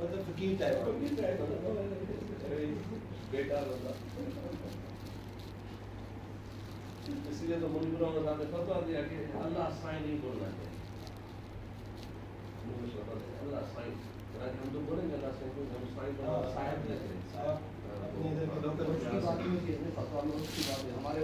مطلب فقیر ٹائپ بیٹا ہوتا. اس لیے تو منکروں نے فتویٰ دیا کہ اللہ سائن نہیں بولنا چاہیے. اللہ سائن ہم تو بولیں گے اللہ سائن کو ہم سائن کو صاحب لیتے ہیں. ہمارے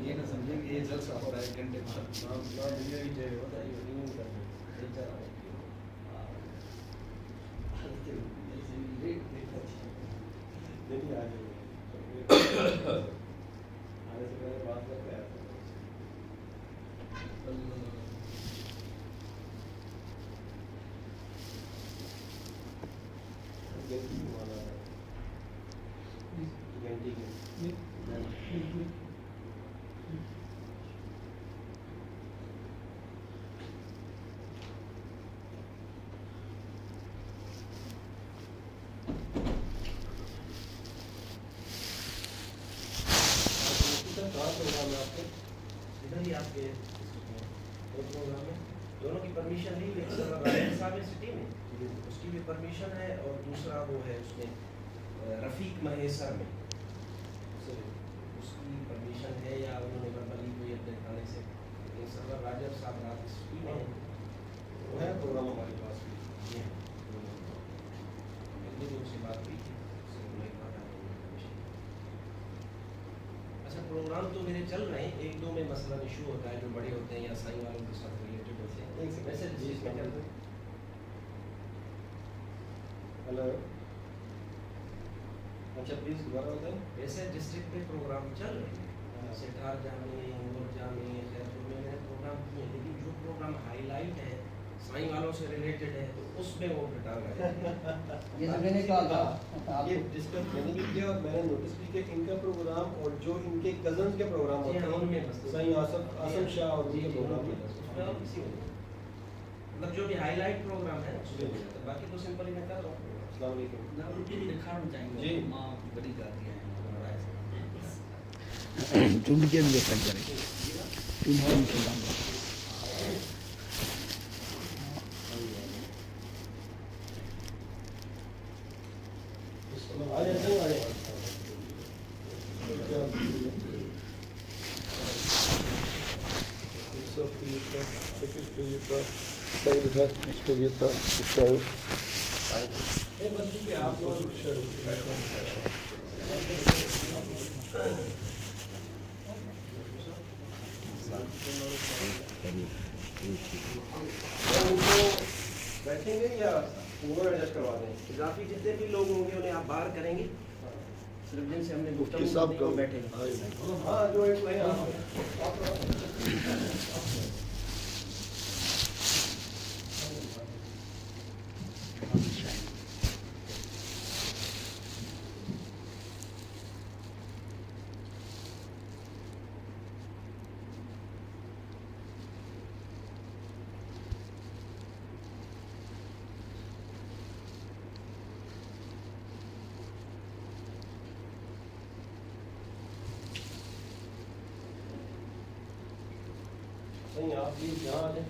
یہ نہ سمجھیں کہ یہ جلسہ ہو رہا ہے گھنٹے آپ کے پروگرام میں دونوں کی پرمیشن لی لیکن صاحب سٹی میں اس کی بھی پرمیشن ہے اور دوسرا وہ ہے اس میں رفیق مہیسر میں اس کی پرمیشن ہے یا انہوں نے بربلی کوئی اپنے تھانے سے. لیکن سرور راجب صاحب رات سٹی میں ہے پروگرام ہمارے پاس بھی ہے. اس سے بات ہوئی تھی. اچھا پروگرام تو میرے چل رہے ہیں, ایک دو میں مسئلہ ایشو ہوتا ہے جو بڑے ہوتے ہیں یا سائی والوں کے ساتھ ریلیٹڈ ہوتے ہیں. ویسے جس میں چل رہے ہیں. ہلو اچھا پلیز دوبارہ بتائیں. ویسے ڈسٹرکٹ میں پروگرام چل رہے ہیں, سٹار جامع انگور جامع خیرپور میں نے پروگرام کیے ہیں, لیکن جو پروگرام ہائی لائٹ ہے سائی والوں سے ریلیٹڈ ہے تو اس میں وہ ٹال رہے ہیں. یہ میں نے کہا تھا یہ ڈسکس میں نے بھی کیا اور میں نے نوٹس بھی کہ ان کا پروگرام اور جو ان کے کزنز کے پروگرام ہوتے ہیں ان میں سائی آصف شاہ اور ان کے پروگرام مطلب جو بھی ہائی لائٹ پروگرام ہے باقی تو سمپل ہی میں کر رہا ہوں. السلام علیکم. جی ماں بڑی جاتی ہے تم کے لیے کر کریں بیٹھیں گے یا وہ ایڈجسٹ کروا دیں. اضافی جتنے بھی لوگ ہوں گے انہیں آپ باہر کریں گے, صرف جن سے ہم نے گفتگو بیٹھے گا. ہاں جو ایک نہیں آپ بھی یہاں آ جائیں.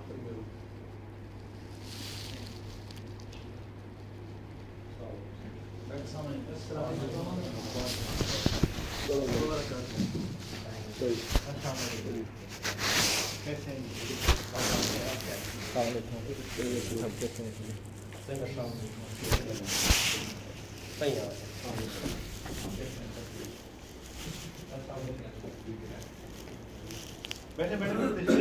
آخر میں ہوں. السلام علیکم. کیسے بیٹھے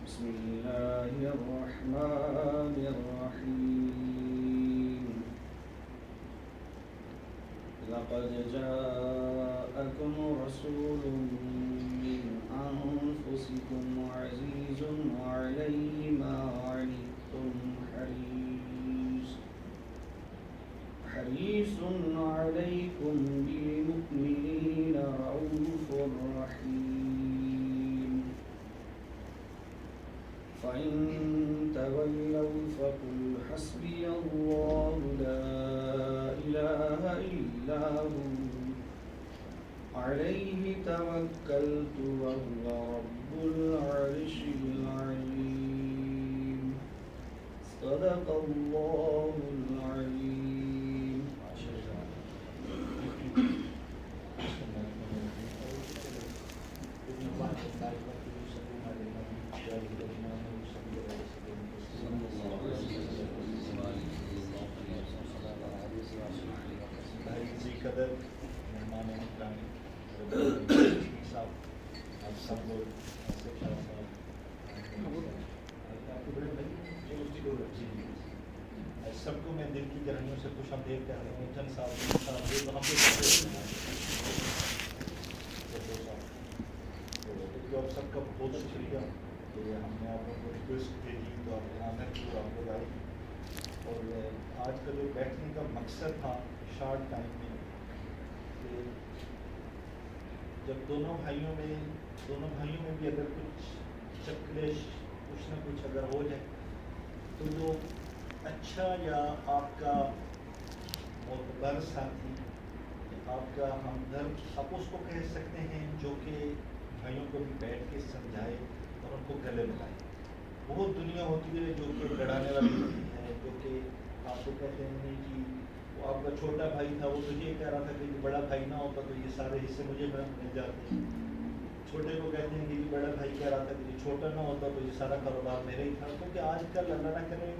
بسم الله الرحمن الرحيم لقد جاءكم رسول من أنفسكم عزيز عليه ما عنتم حريص عليكم بالمؤمنين رؤوف رحيم فإن تولوا فقل حسبي الله لا إله إلا هو عليه توكلت وهو رب العرش العظيم صدق الله العظيم. قدر مہمان گرامی صاحب آپ سب لوگ سب کو میں دل کی گہرائیوں سے خوش آمدید کہتا ہوں. چند صاحب سب کا بہت شکریہ کہ ہم نے آپ لوگوں کو ریکویسٹ بھیجی تو آپ نے آنا کی اور آپ لوگ آئے. اور آج کا جو بیٹھنے کا مقصد تھا شارٹ ٹائم میں کہ جب دونوں بھائیوں میں بھی اگر کچھ چکلش کچھ نہ کچھ اگر ہو جائے تو جو اچھا یا آپ کا معتبر ساتھی آپ کا ہمدرد آپ اس کو کہہ سکتے ہیں جو کہ بھائیوں کو بھی بیٹھ کے سمجھائے اور ان کو گلے ملائے. بہت دنیا ہوتی ہے جو کہ لڑانے والی ہوتی ہے, جو کہ آپ کو کہتے ہیں نہیں کہ وہ آپ کا چھوٹا بھائی تھا وہ تجھے کہہ رہا تھا کہ بڑا بھائی نہ ہوتا تو یہ سارے حصے مجھے مل جاتے ہیں. چھوٹے کو کہتے ہیں کہ بڑا بھائی کہہ رہا تھا کہ چھوٹا نہ ہوتا تو یہ سارا کاروبار میرا ہی تھا. کیونکہ آج کل اللہ نہ کرے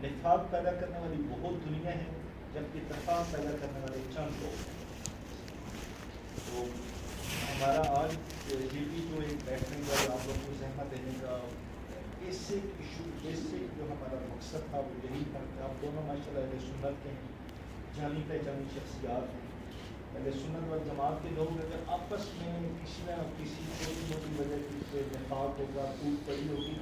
نفاق پیدا کرنے والی بہت دنیا ہے جبکہ اتفاق پیدا کرنے والے چند لوگ. تو ہمارا آج یہ بھی جو ایک بیٹھنے کا آپ لوگوں کو زحمت دینے کا بیسک ایشو بیسک جو ہمارا مقصد تھا وہ یہی تھا کہ آپ دونوں ماشاء اللہ اہل سنت کے ہیں, جانی پہچانی شخصیات ہیں. اہل سنت و جماعت کے لوگ اگر آپس میں کسی نہ کسی چھوٹی موٹی وجہ کی نفاق ہوگا ٹوٹ پڑی ہوگی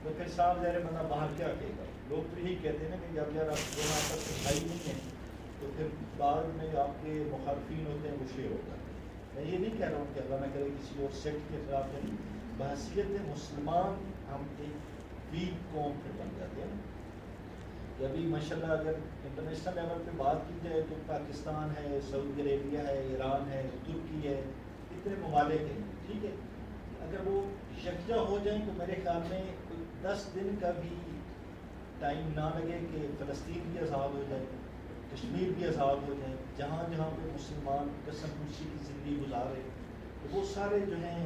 تو پھر صاف ظاہر بندہ باہر کیا کہے گا. لوگ تو یہی کہتے ہیں نا کہ جب یار آپ دونوں آپس میں بھائی نہیں ہیں تو پھر بعد میں آپ کے مخالفین ہوتے ہیں وہ شیر ہوتا ہے. میں یہ نہیں کہہ رہا ہوں کہ اللہ نہ کرے کسی اور سیکٹ کے خلاف ہے, بحثیت مسلمان ہم ایک ویک قوم پھر بن جاتے ہیں. کہ ابھی ماشاءاللہ اگر انٹرنیشنل لیول پہ بات کی جائے تو پاکستان ہے, سعودی عربیہ ہے, ایران ہے, ترکی ہے, اتنے ممالک ہیں. ٹھیک ہے, اگر وہ یکجا ہو جائیں تو میرے خیال میں 10 دن کا بھی ٹائم نہ لگے کہ فلسطین بھی آزاد ہو جائے, کشمیر بھی آزاد ہو جائے. جہاں جہاں پہ مسلمان قسم خوشی کی زندگی گزارے تو وہ سارے جو ہیں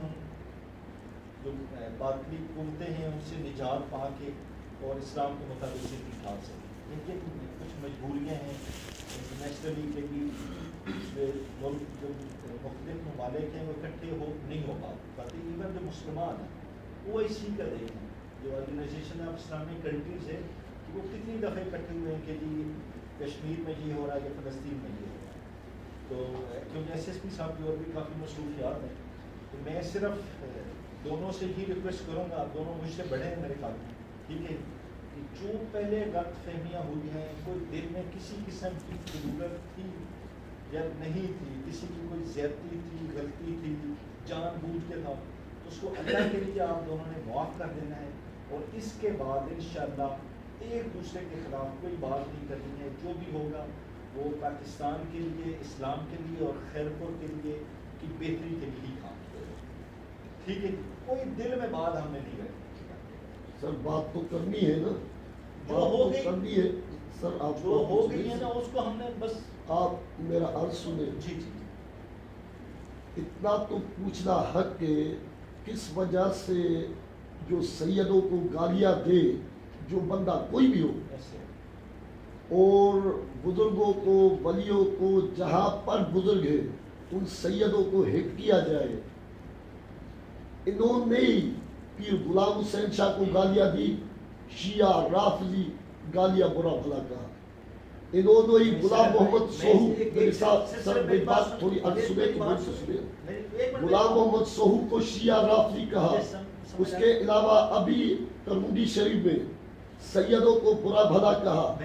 جو باطلی قوتیں ہیں ان سے نجات پا کے اور اسلام کے مطابق زندگی ڈھال سکیں. لیکن کچھ مجبوریاں ہیں انٹرنیشنلی کے بھی ملک جو مختلف ممالک ہیں وہ اکٹھے نہیں ہو پاتے. ایون جو مسلمان ہیں وہ اسی کا دیکھ ہیں جو آرگنائزیشن آف اسلامک کنٹریز ہے کہ وہ کتنی دفعہ اکٹھے ہوئے ہیں کہ جی کشمیر میں یہ ہو رہا ہے یا فلسطین میں یہ ہو رہا ہے. تو کیونکہ ایس ایس پی صاحب کی اور بھی کافی مصروفیات ہیں، تو میں صرف دونوں سے ہی ریکویسٹ کروں گا، آپ دونوں مجھ سے بڑے ہیں میرے خیال میں، ٹھیک ہے، کہ جو پہلے غلط فہمیاں ہوئی ہیں، کوئی دل میں کسی قسم کی ضرورت تھی یا نہیں تھی، کسی کی کوئی زیادتی تھی، غلطی تھی، جان بوجھ کے تھا، تو اس کو اللہ کے لیے آپ دونوں نے معاف کر دینا ہے، اور اس کے بعد انشاءاللہ ایک دوسرے کے خلاف کوئی بات نہیں کرنی ہے. جو بھی ہوگا وہ پاکستان کے لیے، اسلام کے لیے اور خیرپور کے لیے کی بہتری کے لیے ہی کام کرے. ٹھیک ہے، کوئی دل میں بات ہم نے نہیں رکھی. سر بات تو کرنی ہے نا، جو ہو گئی کرنی ہے سر. آپ جو ہو گئی ہے نا اس کو ہم نے بس. آپ میرا عرض سنیں. جی جی اتنا تو پوچھنا حق ہے کس وجہ سے جو سیدوں کو گالیاں دے، جو بندہ کوئی بھی ہو، ایسے اور بزرگوں کو، ولیوں کو، جہاں پر بزرگ ہے ان سیدوں کو ہٹ کیا جائے. انہوں نے پیر غلام حسین شاہ کو گالیاں دی، شیعہ رافضی گالیاں برا بھلا کہا. انہوں نے ہی غلام محمد سوہو، میرے ساتھ سر میری بات تھوڑی سنے تو مجھ سے سنے، غلام محمد سوہو کو شیعہ رافضی کہا. اس کے علاوہ ابھی کرموڈی شریف میں سیدوں کو برا بھلا کہا.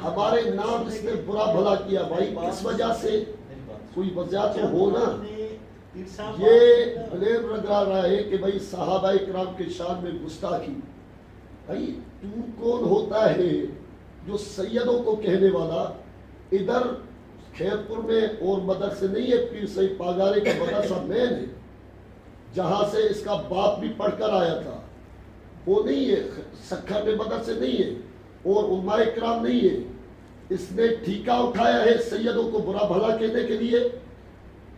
ہمارے نام اس نے برا بھلا کیا. بھائی کس وجہ سے؟ کوئی وجہ تو ہو نا. یہ بلیم لگا رہا ہے کہ بھائی صحابہ کرام کے شان میں گستاخی. بھائی تو کون ہوتا ہے جو سیدوں کو کہنے والا؟ ادھر خیرپور میں اور مدرسے نہیں ہے، پیر سید پاگارے کا مدرسہ مین ہے جہاں سے اس کا باپ بھی پڑھ کر آیا تھا. وہ نہیں ہے، سکھر میں مدرسے نہیں ہے اور علماء کرام نہیں ہے. اس نے ٹھیکہ اٹھایا ہے سیدوں کو برا بھلا کہنے کے لیے.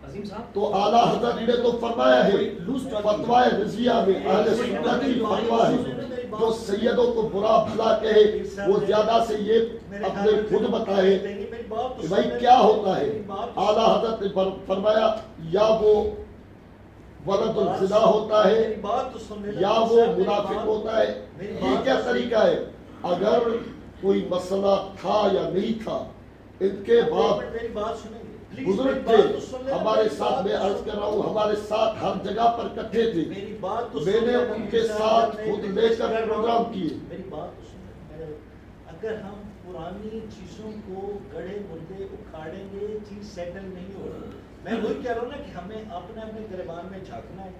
عظیم صاحب تو اعلیٰ حضرت نے تو فرمایا ہے فتویٰ رضویہ میں، اہل سنت کی فتویٰ ہے، جو سیدوں کو برا بھلا کہے وہ زیادہ سے یہ اپنے خود بتائے کہ بھائی کیا ہوتا ہے. اعلیٰ حضرت نے فرمایا یا وہ ولد الزنا ہوتا ہے یا وہ منافق ہوتا ہے. یہ کیا طریقہ ہے؟ اگر کوئی مسئلہ تھا یا نہیں تھا، ان کے بعد بزرگ تھے ہمارے ساتھ، میں عرض کر رہا ہوں ہمارے ساتھ ہر جگہ پر اکٹھے تھے. میں نے ان کے ساتھ خود لے کر پروگرام کیے. میری بات تو سنیں، اگر ہم پرانی چیزوں کو گڑھے مردے اکھاڑیں گے چیز سیٹل نہیں ہوگی. میں وہی کہہ رہا ہوں نا کہ ہمیں اپنے گریبان میں جھانکنا ہے.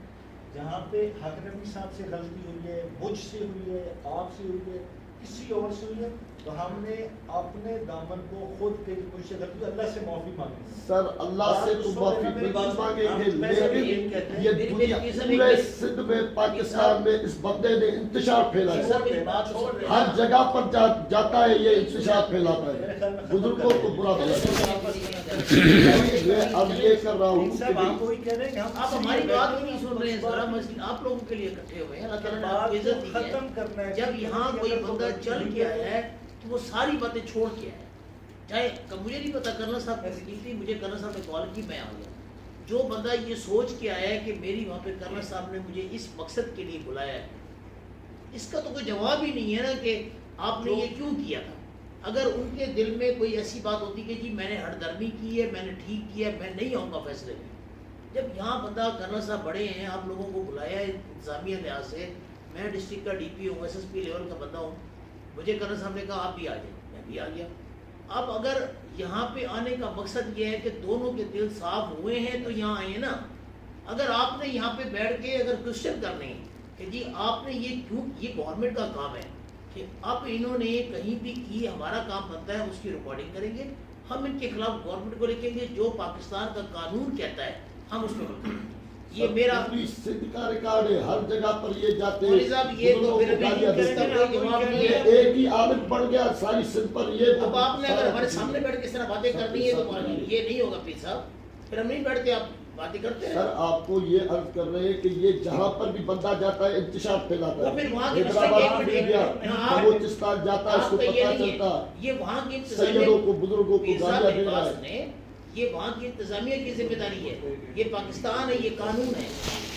جہاں پہ حق نبی صاحب سے غلطی ہوئی ہے، مجھ سے ہوئی ہے، آپ سے ہوئی ہے، کسی اور سے ہوئی ہے، تو ہم نے اپنے دامن کو خود کے کوشش کرتی اللہ سے معافی مانگی. سر اللہ سے تو معافی بالکل مانگیں گے، لیکن یہ دنیا پورے سندھ میں، پاکستان میں اس بندے نے انتشار پھیلایا. ہر جگہ پر جاتا ہے یہ انتشار پھیلاتا ہے، بزرگوں کو برا بھلا. میں اب یہ کر رہا ہوں کہ آپ ہماری بات بھی نہیں سن رہے ہیں. سارا مسجد آپ لوگوں کے لیے اکٹھے ہوئے ہیں. اللہ تعالیٰ نے آپ کو عزت دی ہے. جب یہاں کوئی بندہ چل کے آیا ہے تو وہ ساری باتیں چھوڑ کے آیا ہے. چاہے مجھے نہیں پتا کرنا صاحب کیسی کی تھی، مجھے کرنا صاحب نے کال کی، میں آ گیا. جو بندہ یہ سوچ کے آیا ہے کہ میری وہاں پہ کرنا صاحب نے مجھے اس مقصد کے لیے بلایا ہے، اس کا تو کوئی جواب ہی نہیں ہے نا کہ آپ نے یہ کیوں کیا تھا. اگر ان کے دل میں کوئی ایسی بات ہوتی کہ جی میں نے ہٹ درمی کی ہے، میں نے ٹھیک کیا ہے، میں نہیں آؤں گا فیصلے میں. جب یہاں بندہ کرنل صاحب بڑے ہیں، آپ لوگوں کو بلایا ہے انتظامیہ لحاظ سے، میں ڈسٹرکٹ کا ڈی پی ہوں، ایس ایس پی لیول کا بندہ ہوں، مجھے کرنل صاحب نے کہا آپ بھی آ جائیں، میں بھی آ گیا. اب اگر یہاں پہ آنے کا مقصد یہ ہے کہ دونوں کے دل صاف ہوئے ہیں تو یہاں آئے نا. اگر آپ نے یہاں پہ بیٹھ کے اگر کوشچن کرنے کہ جی آپ نے یہ کیوں، یہ گورنمنٹ کا کام ہے کہ اب انہوں نے کہیں بھی کی، ہمارا کام بنتا ہے اس کی ریکارڈنگ کریں گے، ہم ان کے خلاف گورنمنٹ کو لکھیں گے، جو پاکستان کا قانون کہتا ہے ہم اس کو لکھیں گے. یہ میرا سندھ کا ریکارڈ ہے، ہر جگہ پر یہ جاتے ہیں. صاحب یہ تو پھر ایک ہی عالم پڑ گیا ساری سندھ پر. یہ اب آپ نے اگر ہمارے سامنے بیٹھ کے اس طرح باتیں کرنی ہے تو یہ نہیں ہوگا پیر صاحب، پھر ہم نہیں بیٹھتے، آپ باتیں کرتے ہیں. سر آپ کو یہ عرض کر رہے ہیں کہ یہ جہاں پر بھی بندہ جاتا ہے انتشار پھیلاتا ہے. حیدرآباد میں گیا، بلوچستان جاتا ہے، اس کو پتہ چلتا یہ وہاں کی سیدوں کو، بزرگوں کو گالیاں دے رہا ہے. یہ وہاں کی انتظامیہ کی ذمہ داری ہے. یہ پاکستان ہے، یہ قانون ہے.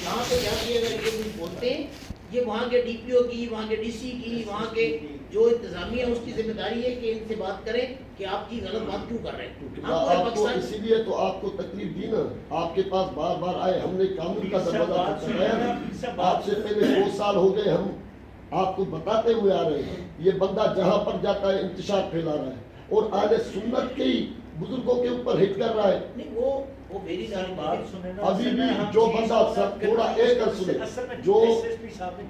یہاں پہ جا کے اگر یہ کچھ بولتے ہیں یہ وہاں کے ڈی پی او کی، وہاں کے ڈی سی کی، وہاں کے جو انتظامیہ ہے اس کی ذمہ داری ہے کہ ان سے بات کریں کہ آپ کی غلط بات کیوں کر رہے ہیں. آپ کو اسی لیے تو آپ کو تکلیف دی نا، آپ کے پاس بار بار آئے، ہم نے قانون کا دروازہ کھٹکھٹایا. آپ سے پہلے 2 سال ہو گئے ہم آپ کو بتاتے ہوئے آ رہے ہیں یہ بندہ جہاں پر جاتا ہے انتشار پھیلا رہا ہے اور اہل سنت کے ہی بزرگوں کے اوپر ہٹ کر رہا ہے. نہیں وہ میری بات سنیں نا، ابھی بھی جو بندہ سب تھوڑا ایک کر سنے،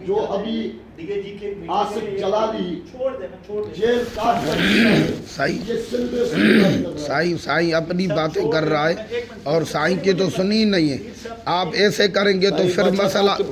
جو ابھی آصف جلالی جیل کاٹ کر سائیں اپنی باتیں کر رہا ہے اور سائیں کی تو سنی نہیں ہے. آپ ایسے کریں گے تو پھر مسئلہ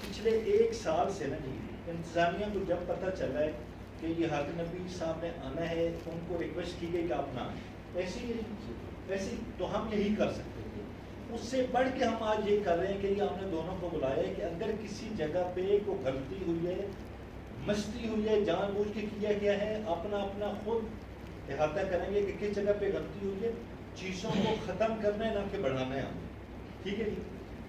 پچھلے 1 سال سے نا انتظامیہ کو جب پتہ چلا ہے کہ یہ حاکم نبی صاحب نے آنا ہے، ان کو ریکویسٹ کی گئی کہ آپ نہ آئیں. ایسی تو ہم یہی کر سکتے تھے. اس سے بڑھ کے ہم آج یہ کر رہے ہیں کہ یہ ہم نے دونوں کو بلایا ہے کہ اگر کسی جگہ پہ کوئی غلطی ہوئی ہے، مستی ہوئی ہے، جان بوجھ کے کیا گیا ہے، اپنا خود احاطہ کریں گے کہ کس جگہ پہ غلطی ہوئی ہے. چیزوں کو ختم کرنا ہے نہ کہ بڑھانا ہے ہمیں. ٹھیک ہے جی،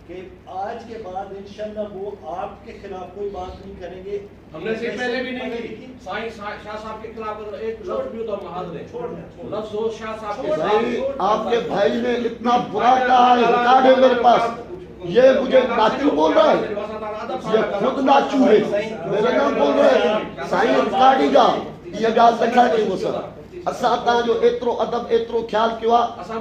کہ آج کے بعد انشاءاللہ وہ آپ کے خلاف کوئی بات نہیں کریں گے. ہم نے سے پہلے بھی نہیں کی. سائیں شاہ صاحب کے خلاف ایک لفظ بھی تو محاذ دیں، لفظ ہو شاہ صاحب کے خلاف. آپ کے بھائی نے اتنا برا کہا ہے، ریکارڈ ہے میرے پاس. یہ مجھے ناچو بول رہا ہے، یہ خود ناچو ہے، میرے نام بول رہے ہیں. سائیں ریکارڈی گا یہ گال دکھا نہیں وہ سر. اساں تاں جو ایترو ادب ایترو خیال کیو آ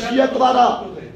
شیعت وارا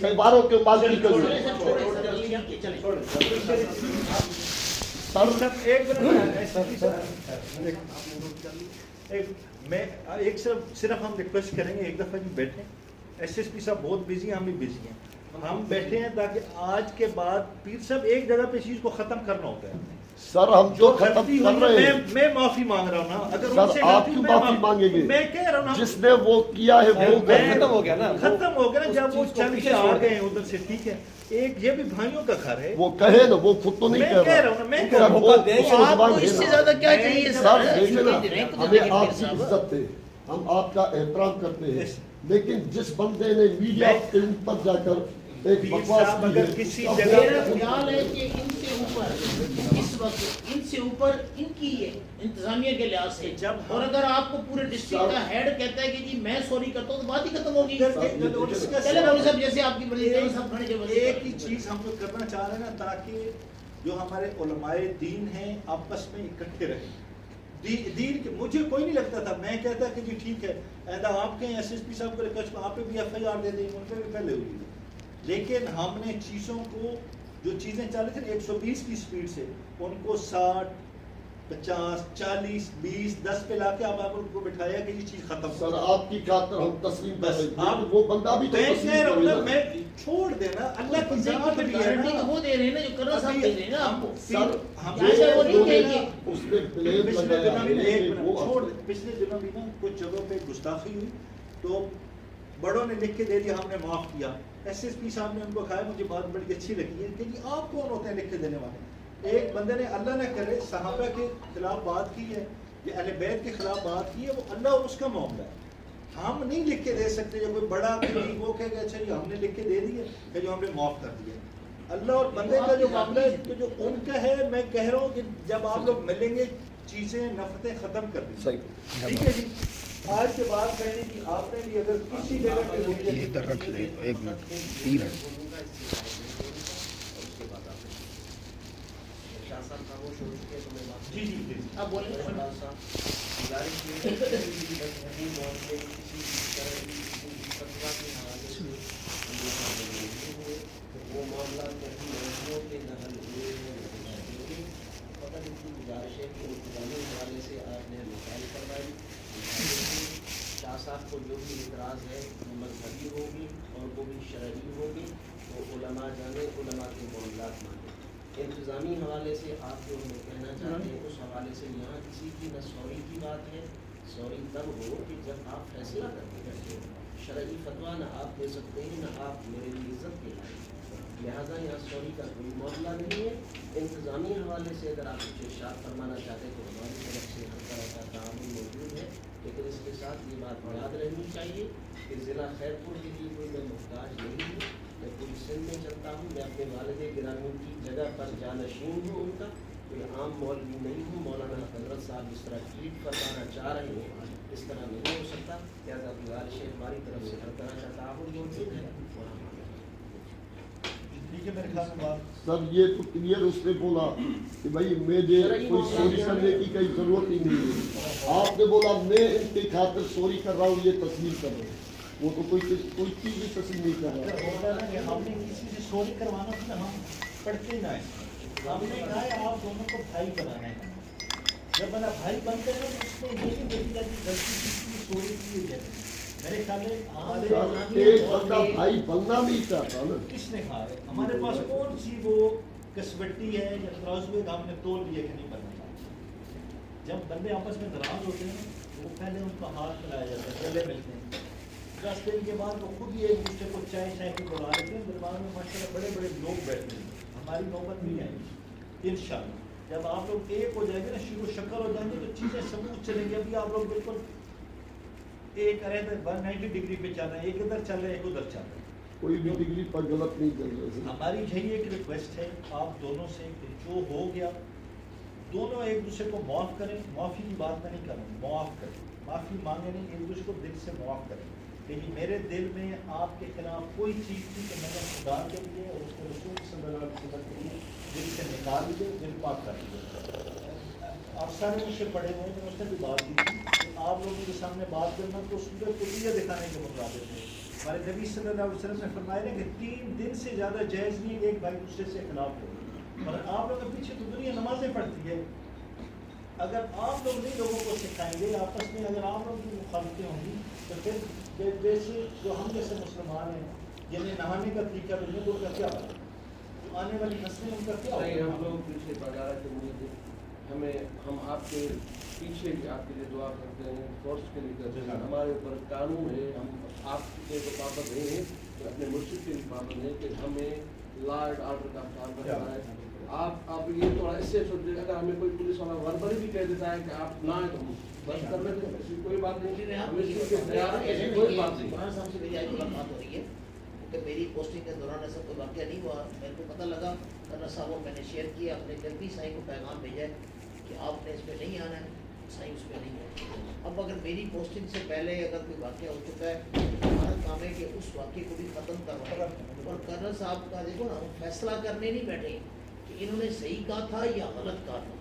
صحیح بارو کیو مالڪي ڪيو. میں ایک صرف ہم ریکویسٹ کریں گے ایک دفعہ جی بیٹھیں. ایس ایس پی صاحب بہت بزی ہیں، ہم بھی بزی ہیں. ہم بیٹھے ہیں تاکہ آج کے بعد پیر صاحب ایک جگہ پہ چیز کو ختم کرنا ہوتا ہے. سر ہم جو ختم کر رہے ہیں، میں معافی مانگ رہا ہوں نا. اگر سر آپ کیوں معافی مانگیں گے؟ میں کہہ رہا ہوں جس نے وہ کیا ہے وہ ختم ہو گیا نا، ختم ہو گیا نا. جب وہ چل کے آ گئے ادھر سے، ٹھیک ہے. ایک یہ بھی بھائیوں کا گھر ہے، وہ کہے نا، وہ خود تو نہیں کہہ رہا. میں کہہ رہا ہوں آپ کو اس سے زیادہ کیا چاہیے سر؟ دیکھیں نا، ہمیں آپ کی عزت ہے، ہم آپ کا احترام کرتے ہیں، لیکن جس بندے نے میڈیا کے اوپر جا کر ایک بکواس کی ہے، کسی میرا جگہ خیال ہے کہ ان سے اوپر اس وقت ان سے اوپر ان کی انتظامیہ کے لحاظ سے جب، اور اگر آپ کو پورے ڈسٹرکٹ کا ہیڈ کہتا ہے کہ جی میں سوری کرتا ہوں تو بات ہی ختم ہوگی. چلے مولوی صاحب جیسے آپ کی مرضی. ایک ہی چیز ہم لوگ کرنا چاہ رہے ہیں نا، تاکہ جو ہمارے علماء دین ہیں آپس میں اکٹھے رہیں. دین کے مجھے کوئی نہیں لگتا تھا، میں کہتا کہ جی ٹھیک ہے ایسا آپ کے ایس ایس پی صاحب کو ریکویسٹ آپ پہ بھی ایف آئی آر دے دیں، ان پہ بھی پہلے ہوئی تھی. لیکن ہم نے چیزوں کو، جو چیزیں چل رہی تھیں 120 کی سپیڈ سے، ان کو 60 50 40 20 10 پہ لا کے اب آپ ان کو بٹھایا کہ یہ چیز ختم. سر آپ کی خاطر ہم تسلیم کر رہے ہیں، وہ بندہ بھی تو تسلیم کر رہا ہے. میں چھوڑ دینا، اللہ کی ذات بھی ہے نا، وہ دے رہے ہیں نا جو کرنا صاحب دے رہے ہیں نا آپ کو. سر اس نے بلیم لگایا ہے. پچھلے دنوں بھی نا کچھ جگہوں پہ گستاخی ہوئی تو بڑوں نے لکھ کے دے دیا ہم نے معاف کیا. ایس ایس پی صاحب نے ان کو کہا، مجھے بات بڑی اچھی لگی ہے کہ جی آپ کون ہوتے ہیں لکھ کے دینے والے. ایک بندے نے اللہ نہ کرے صحابہ کے خلاف بات کی ہے یا اہل بیت کے خلاف بات کی ہے، وہ اللہ اور اس کا معاملہ ہے. ہم نہیں لکھ کے دے سکتے. یا کوئی بڑا وہ کہے گا اچھا جی ہم نے لکھ کے دے دیے کہ جو ہم نے معاف کر دیا. اللہ اور بندے کا جو معاملہ ہے تو جو ان کا ہے، میں کہہ رہا ہوں کہ جب آپ لوگ ملیں گے چیزیں نفرتیں ختم کر دیں. ٹھیک ہے جی. آج کے بعد کہنے کی آپ نے بھی اگر کسی جگہ پہ ادھر رکھ لیں ایک منٹ پیر جی جی آپ بولیں وہ معاملات گزارش ہے کہ انتظامی حوالے سے آپ نے مسائل کروائی. شاہ صاحب کو جو بھی اعتراض ہے وہ مذہبی ہوگی اور وہ بھی شرعی ہوگی، وہ علماء جانے، علماء کے معاملات مانیں. انتظامی حوالے سے آپ جو ہمیں کہنا چاہتے ہیں اس حوالے سے یہاں کسی کی نہ سوری کی بات ہے. سوری تب ہو کہ جب آپ فیصلہ کرتے ہیں. شرعی فتویٰ نہ آپ دے سکتے ہیں، نہ آپ میرے لیے عزت کے لائق. لہٰذا یہاں سوری کا کوئی معاملہ نہیں ہے. انتظامی حوالے سے اگر آپ کچھ ارشاد فرمانا چاہتے ہیں تو ہماری طرف سے ہر طرح کا تعاون موجود ہے، لیکن اس کے ساتھ یہ بات یاد رہنی چاہیے کہ ضلع خیر پور کے لیے کوئی میں محتاج نہیں ہوں. میں پوری سندھ میں چلتا ہوں. میں اپنے والد گرامی کی جگہ پر جانشین ہوں. ان کا کوئی عام مولوی نہیں ہوں. مولانا حضرت صاحب جس طرح ٹریٹ فرمانا چاہ رہے ہیں اس طرح نہیں ہو سکتا. لہٰذا گزارش ہے ہماری طرف سے ہر طرح کا تعاون موجود ہے. سر یہ تو کلیئر اس نے بولا کہ بھائی مجھے کوئی چوری کرنے کی کوئی ضرورت ہی نہیں ہے. آپ نے بولا میں ان کے خاطر چوری کر رہا ہوں، یہ تسلیم کر رہا ہوں. وہ تو کوئی چیز بھی تسلیم نہیں کر رہا. ہم نے کسی سے چوری کروانا تھا، ہم پڑھتے نہ ہیں. ہم نے کہا ہے آپ دونوں کو بھائی بنانا ہے. جب بنا بھائی بنتے ہیں تو اس میں یہ نہیں دیکھی جاتی غلطی کسی کی چوری کی ہے. میرے خیال میں ہمارے ایک بندہ بھائی بننا بھی چاہتا نا. کس نے کہا ہے ہمارے پاس کون سی وہ کسبٹی ہے یا ترازو ہے ہم نے تول لیا کہ نہیں بننا. جب بندے آپس میں ناراض ہوتے ہیں وہ پہلے ان کا ہاتھ ملایا جاتا ہے، گلے ملتے ہیں. 10 دن کے بعد وہ خود ہی ایک دوسرے کو چائے کی بلا لیتے ہیں. دربار میں ماشاء اللہ بڑے بڑے لوگ بیٹھتے ہیں. ہماری نوبت نہیں آئے گی انشاءاللہ. جب آپ لوگ ایک ہو جائیں گے نا، شکل و شکل ہو جائیں گے تو چیزیں سمجھ چلیں گی. ابھی آپ لوگ بالکل ایک ارے 190 ڈگری پہ چل رہے ہیں، ایک ادھر چل رہے ہیں ایک ادھر چل رہے ہیں. کوئی بھی ڈگری پر غلط نہیں چل رہا. ہماری یہی ایک ریکویسٹ ہے آپ دونوں سے کہ جو ہو گیا دونوں ایک دوسرے کو معاف کریں. معافی کی بات میں نہیں کر رہا ہوں، معاف کریں. معافی مانگے نہیں، ایک دوسرے کو دل سے معاف کریں. لیکن میرے دل میں آپ کے خلاف کوئی چیز تھی کہ میں نے خدا کے لیے اور اس کے رسول صلی اللہ علیہ وسلم کے لیے دل سے نکال دیے، دل پاک کر دیے. آپ سارے مجھ سے پڑھے ہوئے ہیں، اس نے بھی بات کی تھی. آپ لوگوں کے سامنے بات کرنا تو سورج کو یہ دکھانے کے مطابق ہے. ہمارے نبی صلی اللہ علیہ وسلم نے فرمایا ہے کہ 3 دن سے زیادہ جائز نہیں ایک بھائی دوسرے سے خلاف ہو. اور آپ لوگوں کے پیچھے تو دنیا نمازیں پڑھتی ہے. اگر آپ لوگ نہیں لوگوں کو سکھائیں گے آپس میں، اگر آپ لوگ کی مخالفتیں ہوں گی تو پھر جیسے جو ہم جیسے مسلمان ہیں جنہیں نہانے کا طریقہ نہیں ہے تو ان کا کیا ہوگا؟ آنے والی نسلیں ان کا کیا ہوگا؟ ہم لوگ پیچھے بازار کے لیے ہم آپ کے پیچھے بھی آپ کے لیے دعا کرتے ہیں، فورس کے لیے کرتے ہیں. ہمارے اوپر قانون ہے، ہم آپ کے تو پابند نہیں ہیں، اپنے مرشد کے بھی پابند ہیں کہ ہمیں لا اینڈ آرڈر کا خیال رکھنا ہے. آپ یہ تھوڑا اس سے سوچیں. اگر ہمیں کوئی پولیس والا وربلی بھی کہہ دیتا ہے کہ آپ نہ آئیں تو ہم بس کر لیتے ہیں، ایسی کوئی بات نہیں. کوئی بات نہیں. مولانا صاحب سے میری آج ملاقات ہو رہی ہے کہ میری پوسٹنگ کے دوران ایسا کوئی واقعہ نہیں ہوا. میرے کو پتہ لگا کرنا صاحب کو میں نے شیئر کیا، اپنے جلدی سائی کو پیغام بھیجا ہے کہ آپ نے اس پہ نہیں آنا ہے، سائی اس پہ نہیں ہے. اب اگر میری پوسٹنگ سے پہلے اگر کوئی واقعہ ہو چکا ہے ہمارا کام ہے کہ اس واقعے کو بھی ختم کروائیں. اور کرنل صاحب کا دیکھو نا، ہم فیصلہ کرنے نہیں بیٹھے کہ انہوں نے صحیح کہا تھا یا غلط کہا تھا.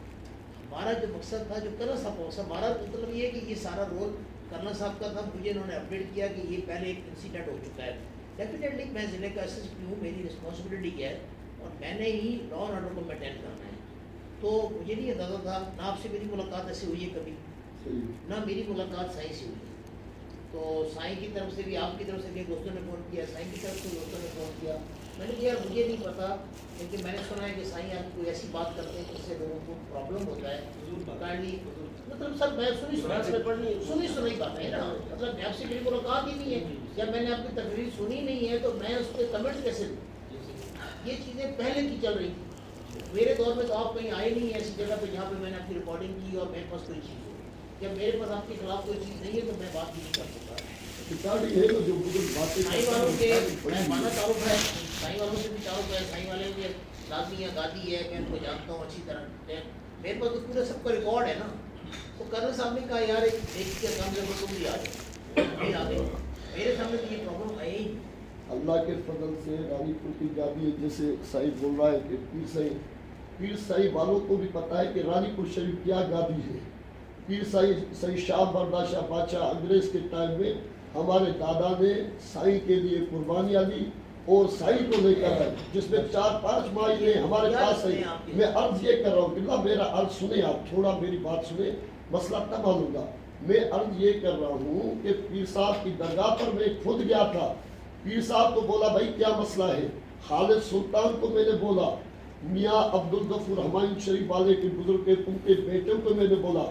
ہمارا جو مقصد تھا، جو کرنل صاحب کا مقصد، ہمارا مطلب یہ ہے کہ یہ سارا رول کرنل صاحب کا تھا. مجھے انہوں نے اپڈیٹ کیا کہ یہ پہلے ایک انسیڈنٹ ہو چکا ہے. ڈیفینیٹلی میں ضلع کا ایس ایس پی ہوں، میری رسپانسبلٹی ہے اور میں نے ہی لا اینڈ آرڈر کو مینٹین کرنا ہے. تو مجھے نہیں اندازہ تھا، نہ آپ سے میری ملاقات ایسے ہوئی ہے کبھی، نہ میری ملاقات سائیں سے ہوئی ہے. تو سائیں کی طرف سے بھی، آپ کی طرف سے بھی دوستوں نے فون کیا، سائیں کی طرف سے دوستوں نے فون کیا. میں نے کہا یار مجھے نہیں پتا، لیکن میں نے سنا ہے کہ سائیں آپ کوئی ایسی بات کرتے ہیں جس سے لوگوں کو پرابلم ہوتا ہے. مطلب سر میں سنی بات ہے نا، مطلب میں آپ سے میری ملاقات ہی نہیں ہے، جب میں نے آپ کی تقریر سنی نہیں ہے تو میں اس پہ کمنٹ کیسے دوں؟ یہ چیزیں پہلے کی چل رہی تھی. میرے دور میں تو آپ کہیں آئے نہیں ہیں ایسی جگہ پہ جہاں پہ میں نے آپ کی ریکارڈنگ کی اور میرے پاس کوئی چیز ہو. جب میرے پاس آپ کے خلاف کوئی چیز نہیں ہے تو میں بات بھی نہیں کر سکتا. سائی والوں کے مانا تعارف ہے، سائی والوں سے بھی تعارف ہے، سائی والے بھی لازمی ہے، گادی ہے، میں ان کو جانتا ہوں اچھی طرح. میرے پاس تو پورے سب کا ریکارڈ ہے نا. تو کرنل صاحب نے کہا یار ایک دیکھ کے کام سے تم بھی آ گئے، میرے سامنے تو یہ پرابلم آئی ہی. اللہ کے فضل سے رانی پور کی گادی ہے، جیسے سائی بول رہا ہے کہ پیر سائی والوں کو بھی پتہ ہے کہ رانی پور شریف کیا گادی ہے. پیر سائی شاہ برداشاہ بادشاہ انگریز کے ٹائم میں ہمارے دادا نے سائی کے لیے قربانیاں دی اور سائی کو لے کر آئے، جس میں 4-5 ماہی ہمارے پاس ہے. میں عرض یہ کر رہا ہوں کہ اللہ میرا عرض سنیں، آپ تھوڑا میری بات سنیں، مسئلہ تب حل ہوگا. میں عرض یہ کر رہا ہوں کہ پیر صاحب کی درگاہ پر میں خود گیا تھا. پیر صاحب کو بولا بھائی کیا مسئلہ ہے. خالد سلطان کو میں نے بولا، میاں عبدالغفور ہمایوں شریف والے کے بزرگ کے ان کے بیٹوں کو میں نے بولا،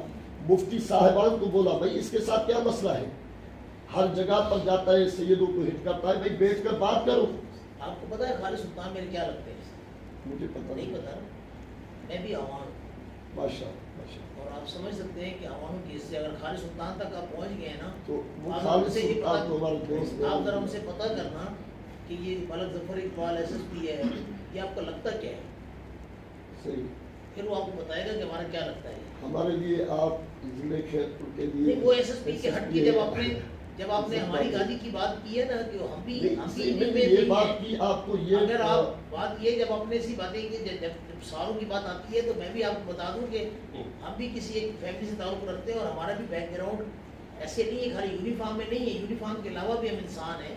مفتی صاحبان کو بولا بھائی اس کے ساتھ کیا مسئلہ ہے. ہر جگہ پر جاتا ہے، سیدوں کو ہٹ کرتا ہے، بھائی بیٹھ کر بات کرو. آپ کو پتا ہے خالد سلطان میرے کیا لگتے ہیں؟ مجھے پتہ نہیں پتا، میں بھی عوام ہوں، ماشاء اور آپ سمجھ سکتے ہیں کہ عوام کی اس سے اگر خالد سلطان تک آپ پہنچ گئے ہیں نا تو وہ آپ خالد سے یہ سلطان تو ہمارے دوست آپ ذرا ہم سے پتہ کرنا کہ یہ ملک ظفر اقبال ایس ایس پی ہے، یہ آپ کو لگتا کیا ہے؟ صحیح، پھر وہ آپ کو بتائے گا کہ ہمارا کیا لگتا ہے۔ ہمارے لیے آپ ضلع خیر پور کے لیے نہیں، وہ ایس ایس پی کے ہٹ کے جب آپ نے ہماری گاڑی کی بات کی ہے نا کہ ہم بھی یہ بات کی آپ کو یہ اگر آپ بات یہ جب اپنے سی باتیں کی جب ساروں کی بات آتی ہے تو میں بھی آپ کو بتا دوں کہ ہم بھی کسی ایک فیملی سے تعلق رکھتے ہیں اور ہمارا بھی بیک گراؤنڈ ایسے نہیں ہے، خالی یونیفارم میں نہیں ہے، یونیفارم کے علاوہ بھی ہم انسان ہیں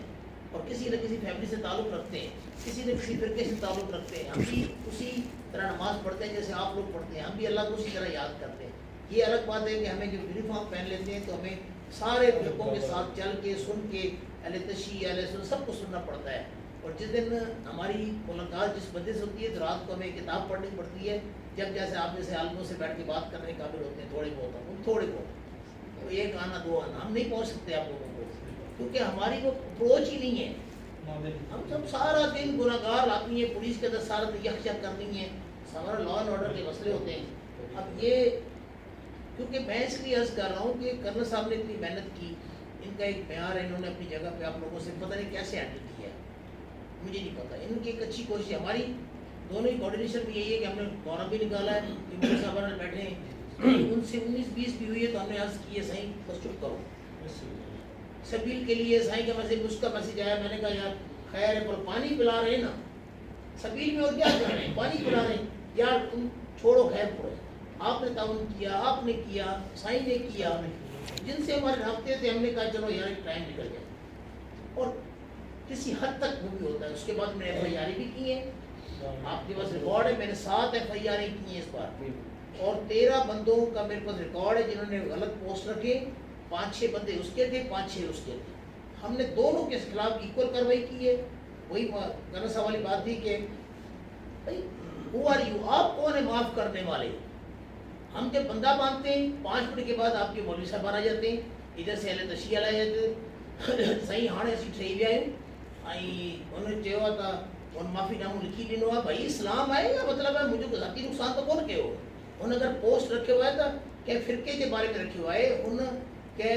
اور کسی نہ کسی فیملی سے تعلق رکھتے ہیں، کسی نہ کسی فرقے سے تعلق رکھتے ہیں، ہم بھی اسی طرح نماز پڑھتے ہیں جیسے آپ لوگ پڑھتے ہیں، ہم بھی اللہ کو اسی طرح یاد کرتے ہیں۔ یہ الگ بات ہے کہ ہمیں جو یونیفارم پہن لیتے ہیں تو ہمیں سارے فرقوں کے ساتھ چل کے سن کے اہل تشیع اہل سنت سب کو سننا پڑتا ہے، اور جس دن ہماری ملاقات جس بندے سے ہوتی ہے تو رات کو ہمیں کتاب پڑھنی پڑتی ہے، جب جیسے آپ جیسے عالموں سے بیٹھ کے بات کرنے کے قابل ہوتے ہیں تھوڑے بہت تو ایک آنا دو آنا ہم نہیں پہنچ سکتے آپ لوگوں کو، کیونکہ ہماری وہ اپروچ ہی نہیں ہے۔ ہم سب سارا دن گناہ گار آدمی ہے، پولیس کے اندر سارا دن یکجا کرنی ہے، ہمارا لا اینڈ آرڈر کے مسئلے ہوتے ہیں۔ اب یہ کیونکہ میں اس لیے عرض کر رہا ہوں کہ کرنل صاحب نے اتنی محنت کی، ان کا ایک معیار ہے، انہوں نے اپنی جگہ پہ آپ لوگوں سے پتہ نہیں کیسے ہینڈل کیا ہے، مجھے نہیں پتا، ان کی ایک اچھی کوشش ہے۔ ہماری دونوں ہی کوارڈینیشن بھی یہی ہے کہ ہم نے فورم بھی نکالا ہے کہ مجھے صاحب بیٹھے ہیں، ان سے 19-20 بھی ہوئی ہے تو ہم نے عرض کی ہے صحیح بس چپ کرو۔ سبیل کے لیے صحیح کا میسج، اس کا میسج آیا، میں نے کہا یار خیر ہے پر پانی پلا رہے ہیں نا سبیل میں، اور کیا کر رہے ہیں، پانی پلا رہے ہیں یار، تم چھوڑو خیر پڑے، آپ نے تعاون کیا، آپ نے کیا، سائی نے کیا، جن سے ہمارے رابطے تھے، ہم نے کہا چلو یار ایک ٹائم نکل جائے، اور کسی حد تک وہ بھی ہوتا ہے۔ اس کے بعد میں نے ایف آئی آر بھی کی ہیں، آپ کے پاس ریکارڈ ہے، میں نے 7 ایف آئی آر کی ہیں اس بار، اور 13 بندوں کا میرے پاس ریکارڈ ہے جنہوں نے غلط پوسٹ رکھے، 5-6 بندے اس کے تھے، 5-6 اس کے تھے، ہم نے دونوں کے خلاف ایکول کارروائی کی ہے۔ وہی گنر صاحب والی بات تھی کہ بھائی ہو آر یو، آپ کون ہے معاف کرنے والے؟ ہم جب بندہ باندھتے ہیں 5 منٹ کے بعد آپ کے مولوی صاحب آ جاتے ہیں، ادھر سے اہل تشیع آ جاتے صحیح ہاں اسی صحیح بھی آئے انہوں نے چاہا تھا اور معافی نامو لکھی ڈنو ہے بھائی اسلام آئے گا مطلب ہے مجھے ذاتی نقصان تو کون کہو، انہوں اگر پوسٹ رکھے ہوا ہے تھا کہ فرقے کے بارے میں رکھے ہوا ہے، انہوں کہ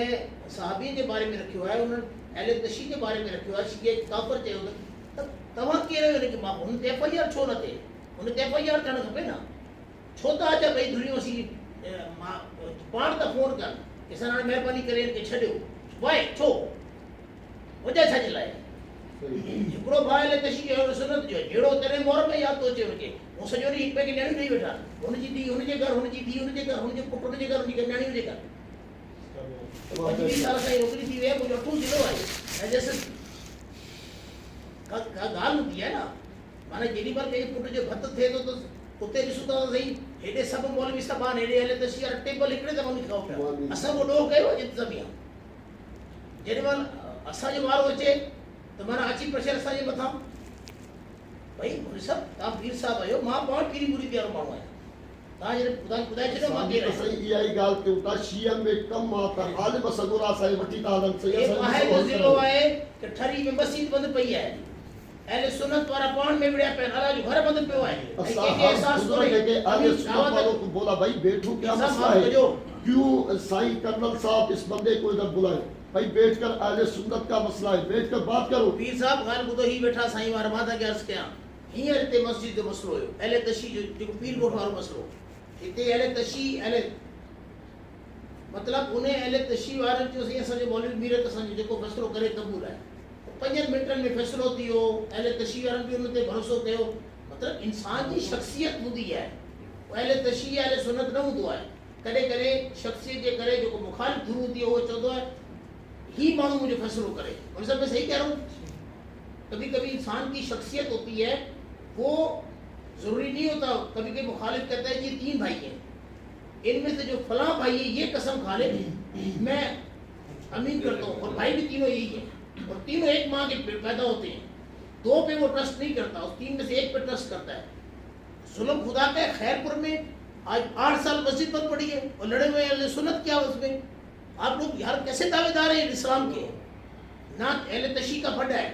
صحابی کے بارے میں رکھے ہوا ہے، انہوں اہل تشیع کے بارے میں رکھے ہوا ہے، شیعہ کافر چاہے ہوگا تمام کہہ رہے ہیں کہ ماں انہوں نے ایف آئی آر چھوڑنا تھے، انہوں نے ایف آئی آر کرنا کھپے نا، چھوتا آجا بھائی دنیا اسی پانچ تا فون کر کہ سر مہربانی کریں کہ چھڑو وائے چھو وجہ چھا چلائے ہکڑو بھائی لے تشیع اور سنت جو جیڑو تیرے مور میں یاد تو چے ان کے وہ سجوری ایک پہ کے نیانی نہیں بیٹھا ان جی دی ان جے گھر ان جی دی ان جے گھر ان جے پٹ ان جے گھر ان جے نیانی ان جے گھر پچھلی سال سے نوکری تھی وہ مجھے 2 ضلع آئی جیسے گال ہوتی ہے نا مانا جیڑی بار کہ پٹ جو بھت تھے تو اتنے بھی ستا صحیح ہیڈے سب مولوی صاحبان ہیڈے اہل تشیع ٹیبل ہکڑے تے مونی کھاؤ پیا اسا وہ لوگ کہو انتظامیہ جیڑی بار اسا جو مارو اچے تو مانا اچھی پریشر اسا جے مٿا بھائی مولوی صاحب تا پیر صاحب آیو ماں پاٹ پیری پوری تیار مانو ہے تا جے خدا خدا چلو ماں کے رہے صحیح یہ گال تے اتا شیعہ میں کم آتا عالم سگورا صاحب وٹی تا دن سے یہ باہر ضلع ہے کہ ٹھری میں مسجد بند پئی ہے اہل سنت وارا پان میں بڑیا پہن اللہ جو گھر بند پیو ہے کہ احساس کرے کہ اہل سنت والوں کو بولا بھائی بیٹھو کیا مسئلہ ہے کیوں سائیں کرنل صاحب اس بندے کو ادھر بلائے بھائی بیٹھ کر اہل سنت کا مسئلہ ہے بیٹھ کر بات کرو پیر صاحب غال کو ہی بیٹھا سائیں وارا ماتا کے عرض کیا ہی تے مسجد دے مسئلہ ہے اہل تشیع جو پیر کو وارو مسئلہ تے اہل تشیع اہل مطلب انہیں اہل تشیع وارے جو سی اساں جو مولوی میرے تسان جو کو فیصلو کرے قبول ہے 5 منٹن میں فیصلو تھیو اہل تشیع وارن بھی ان تے بھروسو کیو مطلب انسان کی شخصیت ہندی ہے اہل تشیع اہل سنت نہ ہندو ہے کدے کدے شخصیت جے کرے جو کو مخالف گرو دی وہ چوندو ہے ہی مانو مجھے فیصلو کرے اور سب میں صحیح کہہ رہا ہوں کبھی کبھی انسان کی شخصیت ہوتی ہے وہ ضروری نہیں ہوتا کبھی کبھی مخالف کہتا ہے یہ 3 بھائی ہیں ان میں سے جو فلاں بھائی ہے یہ قسم کھا لے میں امین کرتا ہوں اور بھائی بھی تینوں یہی ہیں اور تینوں ایک ماں کے پیدا ہوتے ہیں 2 پہ وہ ٹرسٹ نہیں کرتا اس 3 میں سے 1 پہ ٹرسٹ کرتا ہے ظلم خدا کا ہے خیر پور میں آج 8 سال مسجد بند پڑی ہے اور لڑے ہوئے اہل سنت کیا اس میں آپ لوگ یار کیسے دعوے دار ہیں اسلام کے نہ اہل تشیع کا پھڈا ہے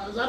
1000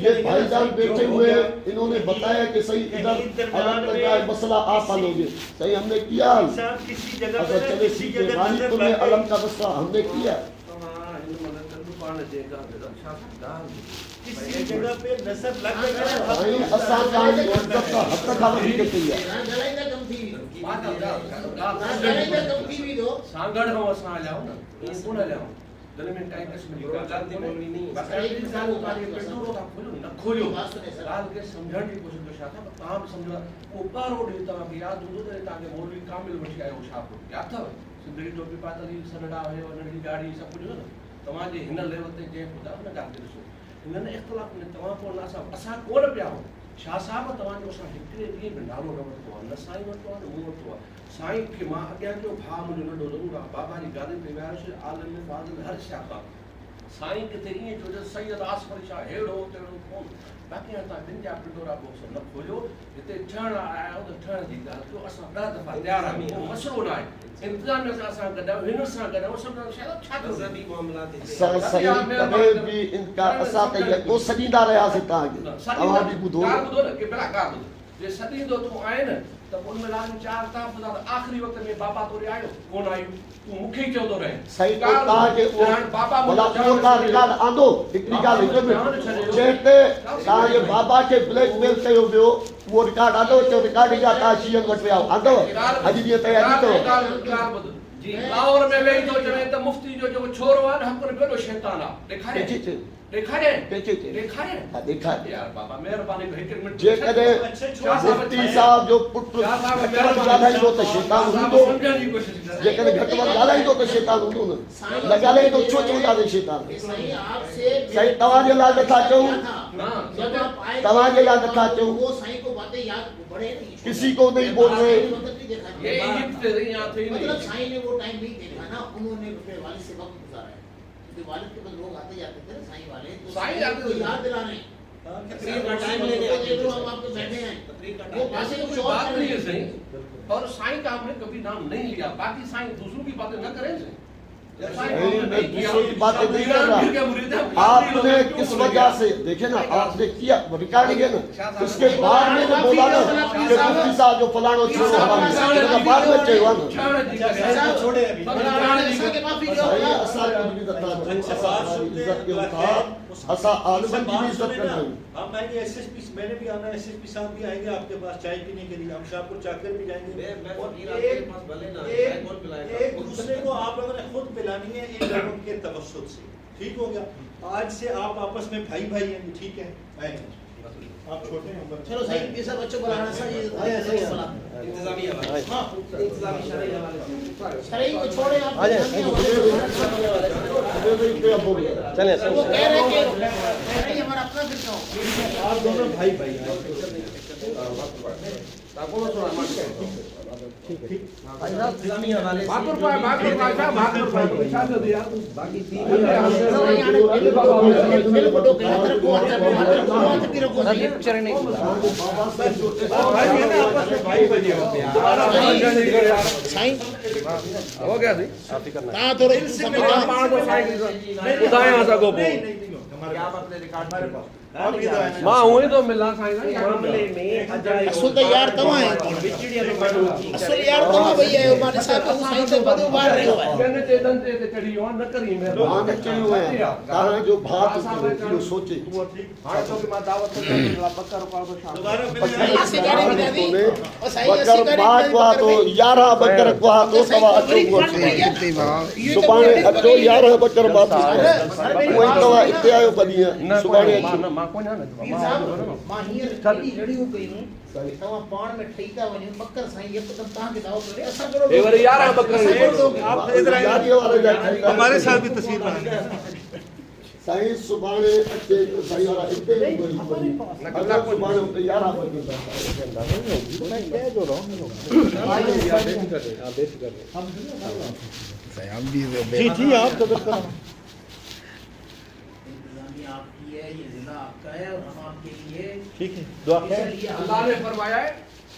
یہ بھائی جان بیٹھے ہوئے انہوں نے بتایا کہ صحیح ادھر الگ کا مسئلہ آپ حل ہوگے. صحیح ہم نے کیا حل. کسی جگہ اگر چلے سیدھے غالب میں علم کا مسئلہ ہم نے کیا. کسی جگہ پہ نظر لگ صحیح اسان جان عزت کا حق تک حل نہیں کرتے ہیں. سانگڑ ہو اساں لاؤ نا یہ کون لاؤ دل میں ٹائم کس میں غلطی بولنی نہیں باقاعدہ انسان کو کاری پٹو کا کھولو گال کے سمجھਣ کی کوشش کر شاہ تام سمجھا اوپر روڈ تا کہ یاد ہو تو تاکہ مولوی کامل وٹھ آئے شاہ کو یاد تھا سندری ٹوپی پاتلی سنڑا ہے اور نڑی گاڑی سب کچھ نا تمام جے ہن لیول تے جے خدا نہ گال کے سو انہن اختلاف نے تمام کو نا اسا کون پیا ہو شاہ صاحب تمام جو اسا ہکڑے دی بنڈالو نہ تو نہ سائیں وٹو نہ مو وٹو سائیں کے ماں اگیا جو بھا مجھے نڈو ضرور بابا جی گادے پہ ویار سے عالم فاضل ہر شاہ سائیں کے تے یہ جو سید آصفر شاہ ہیڑو تے کون باقی تا دن جا پٹورا بوکس نہ کھولو تے ٹھن آیا تو ٹھن دی گال تو اسا ڈا دفعہ تیار ہے مسئلہ نہ ہے انتظام میں اسا گدا ہن سا گدا وہ سب شاید چھا زبی معاملات صحیح کبھی بھی ان کا اسات یہ کو سدیدہ رہا سے تا اواں بھی بدو کہ بلا کار جو سدیدو تو آئے نا تب ان میں لازم چار تحفظات آخری وقت میں بابا تو رہے آئے کون آئے تو مکھی چاہو تو رہے صحیح تو کہا کہ بلا تو کا ریکارڈ آندو اتنی گال چہتے کہا یہ بابا کے بلیک میل تے ہو بیو وہ ریکارڈ آندو چو ریکارڈ جا تا شیئن وٹ پہ آؤ آندو حجی دیئے تیاری تو جی لاہور میں وہی تو چلے تو مفتی جو چھوڑو ہے حق نے بیٹو شیطان آ دیکھائے دیکھائے یار بابا مہربانی ایک منٹ جے کدے مفتی صاحب جو پٹ زیادہ ہی تو شیطان ہوں تو جے کدے گھٹوار زیادہ ہی تو شیطان ہوں تو لگا لے تو چھو چھو زیادہ شیطان صحیح تواجہ لال نتھا چاہوں تواجہ لال نتھا چاہوں کسی کو نہیں بول رہے یہ ایجپٹ سے یہاں تھے مطلب سائیں نے وہ ٹائم نہیں دیکھا نا انہوں نے اپنے والد سے وقت گزارا ہے کیونکہ والد کے بعد لوگ آتے جاتے تھے سائیں والے تو سائیں کو یاد دلانے تقریر کا ٹائم لینے آتے تو ہم آپ کو بیٹھے ہیں وہ پاسے کچھ اور بات نہیں ہے صحیح اور سائیں کا ہم نے کبھی نام نہیں لیا باقی سائیں دوسروں کی باتیں نہ کریں صحیح میں دوسروں کی باتیں نہیں کر رہا آپ نے کس وجہ سے دیکھیں نا آپ نے کیا ریکارڈنگ ہے نا اس کے بعد میں نے بولا نا کہ مفتی صاحب جو فلانو چھوڑو ہم بعد میں چاہیے نا چھوڑے ابھی صحیح اصلا کی عزت کے مطابق اسا عالم کی بھی عزت کرنا ہے. ہم آئیں گے ایس ایس پی میں نے بھی آنا ہے ایس ایس پی صاحب بھی آئیں گے آپ کے پاس چائے پینے کے لیے ہم شاہ پور چا کر بھی جائیں گے ایک دوسرے کو آپ لوگوں نے خود پلانی ہے ایک لوگوں کے توسط سے ٹھیک ہو گیا آج سے آپ آپس میں بھائی بھائی ہیں ٹھیک ہے آئیں آپ چھوٹے ہیں چلو صحیح یہ سب بچوں کو لانا صحیح انتظامی حوالے ہاں انتظامی شرعی حوالے شرعی کو چھوڑے آپ چلیں وہ کہہ رہے کہ نہیں ہمارا اپنا فرقہ ہو آپ دونوں بھائی بھائی انتظامی حوالے ہو گیا جی کہاں تو ماں ہوئی تو ملا اصل تو یار تمام ہے اصل یار تمام بھئی ہے عمر صاحب کو صحیح سے بدو مار رہے ہو کہنے تے دن تے چڑھی ہو نہ کری میں وہاں چڑھی ہوئے ہیں کہاں جو بات جو سوچے ہاں تو کہ میں دعوت کرتا پکا رکا تو شام بکر بات ہوا تو 11 بکر ہوا تو سوا سبحان اچو 11 بکر بات کوئی توا اتیاو بدیاں سبحان ماں کو نہ ماں ہیر کھڑی لڑی ہو گئی ہوں تمام پان میں ٹھیکا ونی بکر سائیں یہ قدم تاں کے دعوت کرے اثر کرو اے ور 11 بکر آپ ادھر ہمارے ساتھ بھی تصویر بنانی سائیں سبحان اچے سائیں والا اتنے اللہ سبحان تے 11 بکر جی جی آپ تو آپ کی ہے یہ ضلع آپ کا ہے اور ہم آپ کے لیے ٹھیک ہے دعا اللہ نے فرمایا ہے